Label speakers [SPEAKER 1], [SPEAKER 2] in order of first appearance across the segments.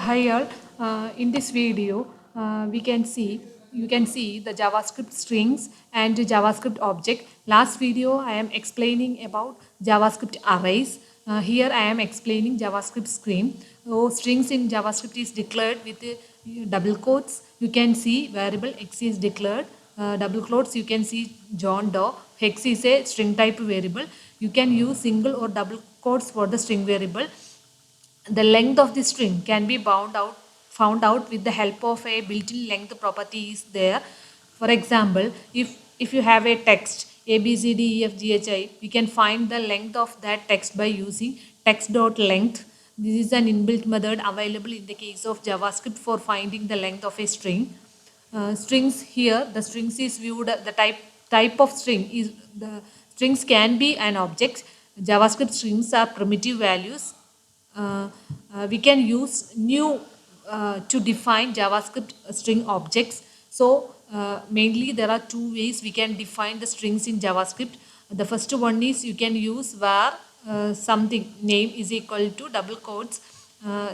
[SPEAKER 1] Hi all. In this video, you can see the JavaScript strings and JavaScript object. Last video, I am explaining about JavaScript arrays. Here, I am explaining JavaScript string. So, strings in JavaScript is declared with double quotes. You can see variable X is declared. Double quotes, you can see John Doe. Hex is a string type variable. You can use single or double quotes for the string variable. The length of the string can be found out with the help of a built-in length property is there. For example, if you have a text a b c d e f g h I, we can find the length of that text by using text.length. This is an inbuilt method available in the case of JavaScript for finding the length of a string. Strings here, the strings is viewed, the type of string is the strings can be an object. JavaScript strings are primitive values. We can use new to define JavaScript string objects. So mainly there are two ways we can define the strings in JavaScript. The first one is you can use var something name is equal to double quotes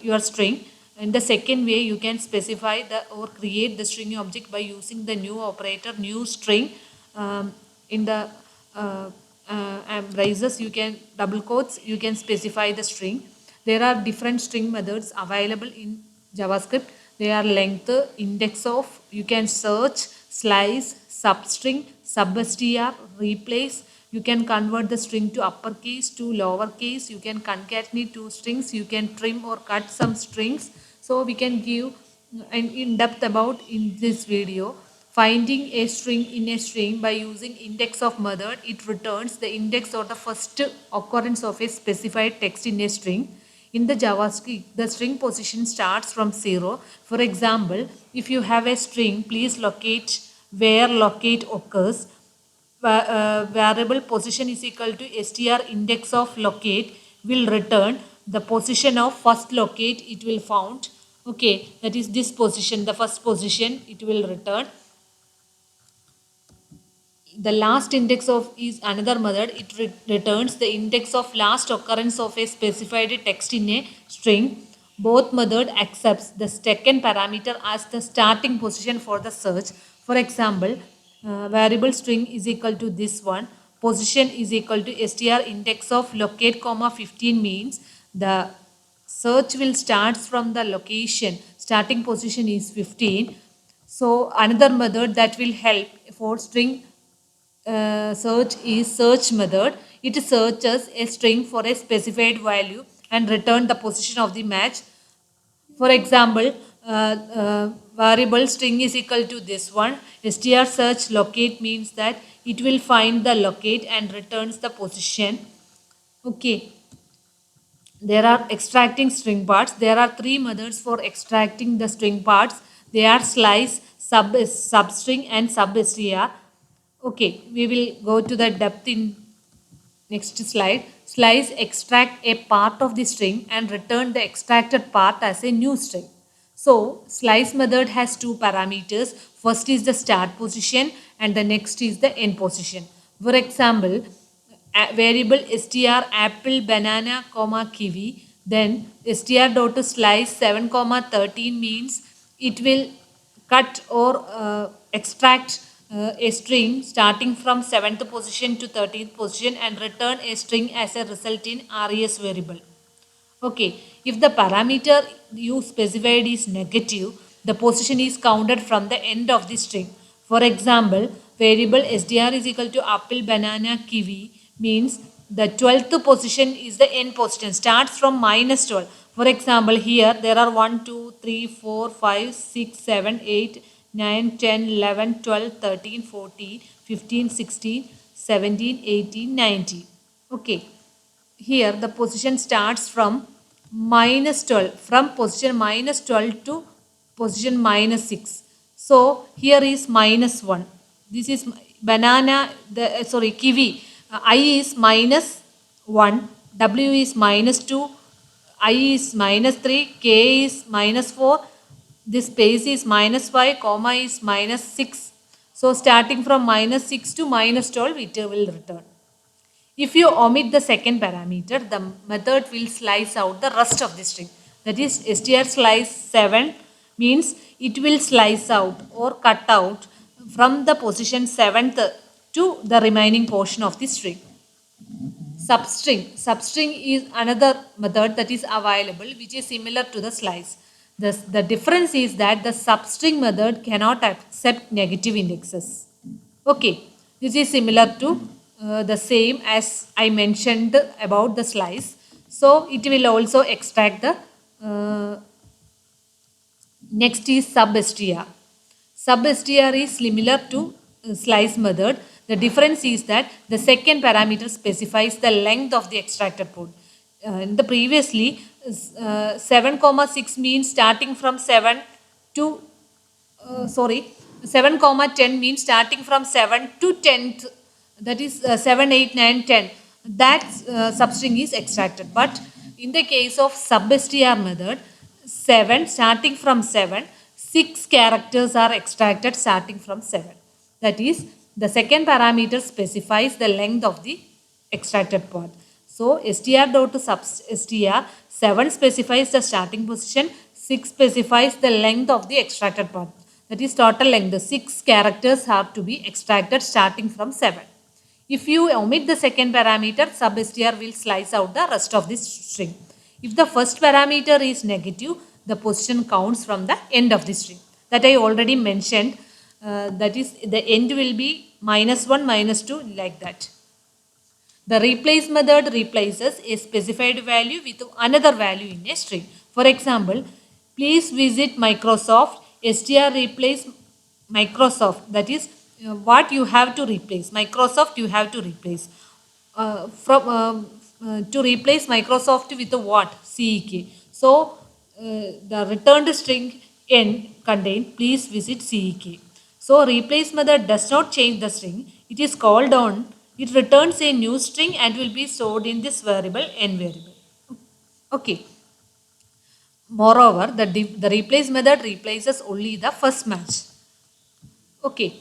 [SPEAKER 1] your string. In the second way, you can specify or create the string object by using the new operator new string. In the braces, you can double quotes, you can specify the string. There are different string methods available in JavaScript. They are length, index of, you can search, slice, substring, substr, replace. You can convert the string to uppercase to lowercase. You can concatenate two strings. You can trim or cut some strings. So we can give an in-depth about in this video. Finding a string in a string by using index of method, it returns the index or the first occurrence of a specified text in a string. In the JavaScript, the string position starts from 0. For example, if you have a string, please locate where locate occurs. Variable position is equal to str index of locate will return the position of first locate it will found. Okay, that is this position, the first position it will return. The last index of is another method. It returns the index of last occurrence of a specified text in a string. Both method accepts the second parameter as the starting position for the search. For example, variable string is equal to this one, position is equal to str index of locate comma 15 means the search will start from the location, starting position is 15. So another method that will help for string search is search method. It searches a string for a specified value and return the position of the match. For example, variable string is equal to this one. Str search locate means that it will find the locate and returns the position. Okay. There are extracting string parts. There are three methods for extracting the string parts. They are slice, substring and substr. Okay, we will go to the depth in next slide. Slice extract a part of the string and return the extracted part as a new string. So, slice method has two parameters. First is the start position and the next is the end position. For example, variable str apple banana comma kiwi, then str dot slice 7 comma 13 means it will cut or extract a string starting from 7th position to 13th position and return a string as a result in res variable. Okay, if the parameter you specified is negative, the position is counted from the end of the string. For example, variable str is equal to apple, banana, kiwi means the 12th position is the end position, starts from minus 12. For example, here there are 1, 2, 3, 4, 5, 6, 7, 8, 9, 10, 11, 12, 13, 14, 15, 16, 17, 18, 19. Okay. Here the position starts from minus 12, from position minus 12 to position minus 6. So here is minus 1. This is banana, kiwi. I is minus 1, W is minus 2, I is minus 3, K is minus 4, this space is minus 5, comma is minus 6. So starting from minus 6 to minus 12 it will return. If you omit the second parameter, the method will slice out the rest of the string. That is str slice 7 means it will slice out or cut out from the position 7th to the remaining portion of the string. Substring is another method that is available which is similar to the slice. The difference is that the substring method cannot accept negative indexes. Okay, this is similar to the same as I mentioned about the slice. So it will also extract the next is sub-str. Sub-str is similar to slice method. The difference is that the second parameter specifies the length of the extracted port. In the previously, 7 comma 6 means starting from 7 to 7 comma 10 means starting from 7 to 10th, that is 7 8 9 10. That substring is extracted, but in the case of sub-str method, 7 starting from 7, 6 characters are extracted starting from 7. That is, the second parameter specifies the length of the extracted part. So str dot to sub str, 7 specifies the starting position, 6 specifies the length of the extracted part. That is total length. The 6 characters have to be extracted starting from 7. If you omit the second parameter, sub-str will slice out the rest of this string. If the first parameter is negative, the position counts from the end of the string. That I already mentioned. That is, the end will be -1, -2, like that. The replace method replaces a specified value with another value in a string. For example, please visit Microsoft, str replace Microsoft. That is what you have to replace. Microsoft you have to replace. To replace Microsoft with the what? CEK. So the returned string n contain please visit CEK. So replace method does not change the string. It is called on. It returns a new string and will be stored in this variable n variable. Okay. Moreover, the replace method replaces only the first match. Okay.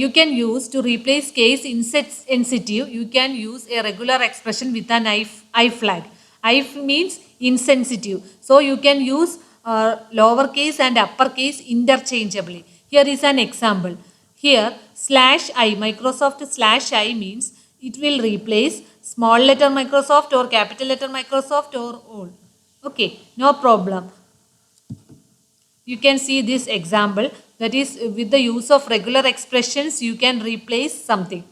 [SPEAKER 1] You can use to replace case insensitive. You can use a regular expression with an I flag. I means insensitive. So you can use lowercase and uppercase interchangeably. Here is an example. Here /i, Microsoft /i means it will replace small letter Microsoft or capital letter Microsoft or all. Okay, no problem. You can see this example, that is with the use of regular expressions you can replace something.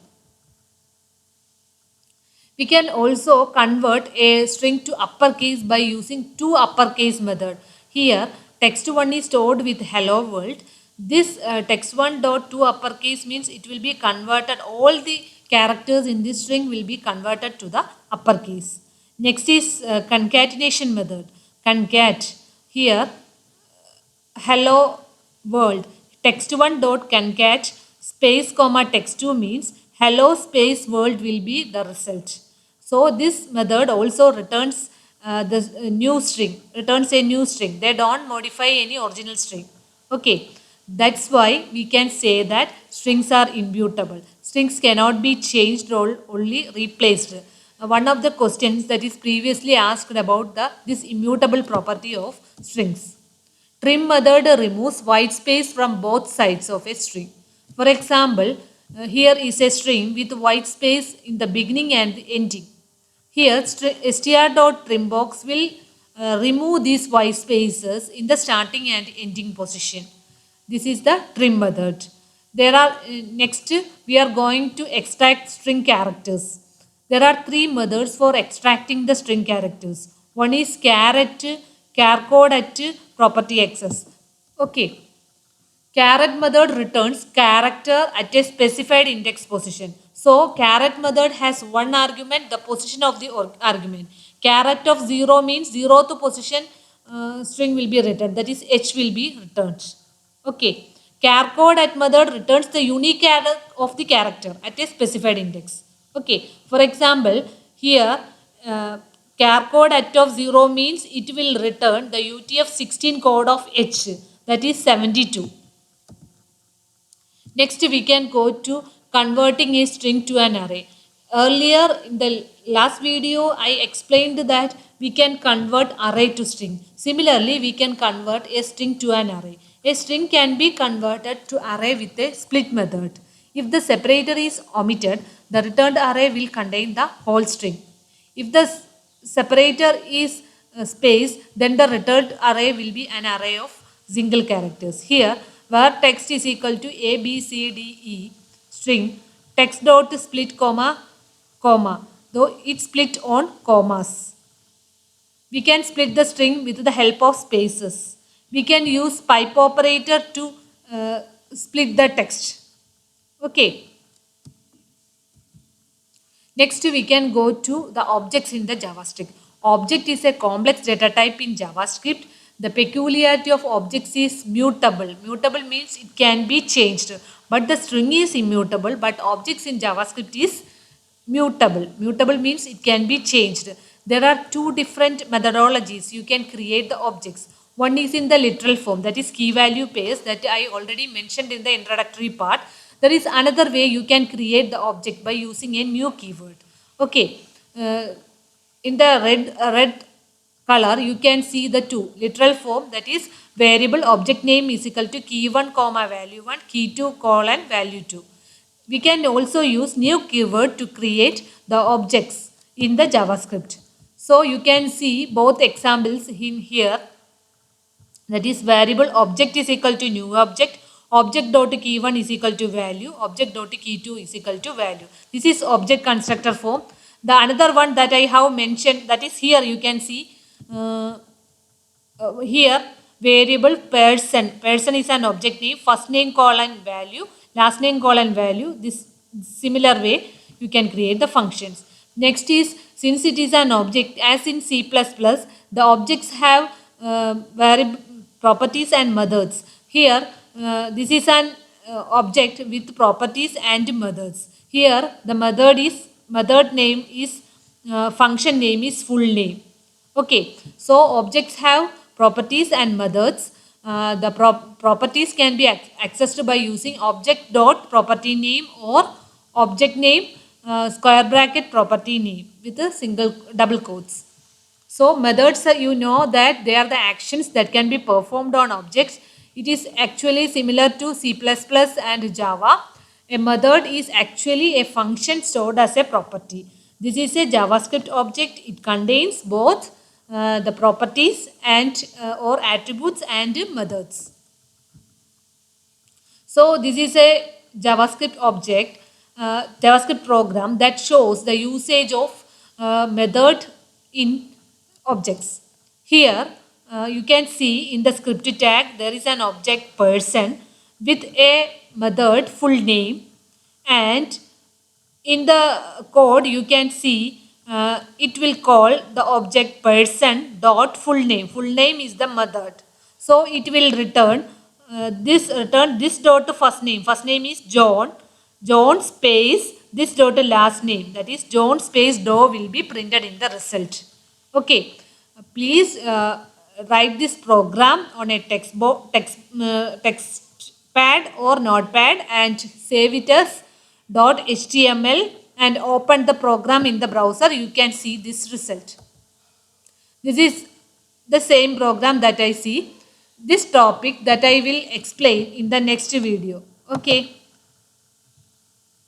[SPEAKER 1] We can also convert a string to uppercase by using two uppercase method. Here text1 is stored with hello world. This text1 dot to uppercase means it will be converted, all the characters in this string will be converted to the uppercase. Next is concatenation method. Concat. Here hello world, text1 dot concat space comma text2 means hello space world will be the result. So this method also returns the new string, returns a new string. They don't modify any original string. Okay, that's why we can say that strings are immutable. Strings cannot be changed or only replaced. One of the questions that is previously asked about this immutable property of strings. Trim method removes white space from both sides of a string. For example, here is a string with white space in the beginning and the ending. Here str.trimbox will remove these white spaces in the starting and ending position. This is the trim method. There are next we are going to extract string characters. There are three methods for extracting the string characters. One is char at, charcode at, property access. Okay. Caret method returns character at a specified index position. So caret method has one argument, the position of the argument. Caret of 0 means 0th position string will be returned, that is h will be returned. Okay. Charcode at method returns the unique character of the character at a specified index. Okay. For example, here charcode at of 0 means it will return the UTF-16 code of h, that is 72. Next we can go to converting a string to an array. Earlier in the last video I explained that we can convert array to string. Similarly, we can convert a string to an array. A string can be converted to array with a split method. If the separator is omitted, the returned array will contain the whole string. If the separator is space, then the returned array will be an array of single characters. Here, where text is equal to A, B, C, D, E, string, text dot split comma, comma, though it split on commas. We can split the string with the help of spaces. We can use pipe operator to split the text. Okay. Next, we can go to the objects in the JavaScript. Object is a complex data type in JavaScript. The peculiarity of objects is mutable. Mutable means it can be changed. But the string is immutable. But objects in JavaScript is mutable. Mutable means it can be changed. There are two different methodologies you can create the objects. One is in the literal form, that is key value pairs, that I already mentioned in the introductory part. There is another way you can create the object by using a new keyword. Okay, in the red color you can see the two. Literal form, that is variable object name is equal to key1 comma value 1, key2 colon value 2. We can also use new keyword to create the objects in the JavaScript. So you can see both examples in here. That is variable object is equal to new object, object dot key1 is equal to value, object dot key2 is equal to value. This is object constructor form. The another one that I have mentioned, that is here you can see here variable person. Person is an object name, first name colon value, last name colon value. This similar way you can create the functions. Next is, since it is an object, as in C++, the objects have variable properties and methods. Here this is an object with properties and methods. Here the method name is function name is full name. Okay, so objects have properties and methods. The properties can be accessed by using object dot property name or object name square bracket property name with a single double quotes. So methods, you know that they are the actions that can be performed on objects. It is actually similar to C++ and Java. A method is actually a function stored as a property. This is a JavaScript object. It contains both the properties and or attributes and methods. So this is a JavaScript object, JavaScript program that shows the usage of method in objects. Here you can see in the script tag there is an object person with a method full name, and in the code you can see it will call the object person dot full name. Full name is the method. So it will return this dot first name. First name is John. John space this dot last name, that is John space Doe will be printed in the result. Okay, please write this program on a text pad or notepad and save it as .html and open the program in the browser. You can see this result. This is the same program that I see. This topic that I will explain in the next video. Okay.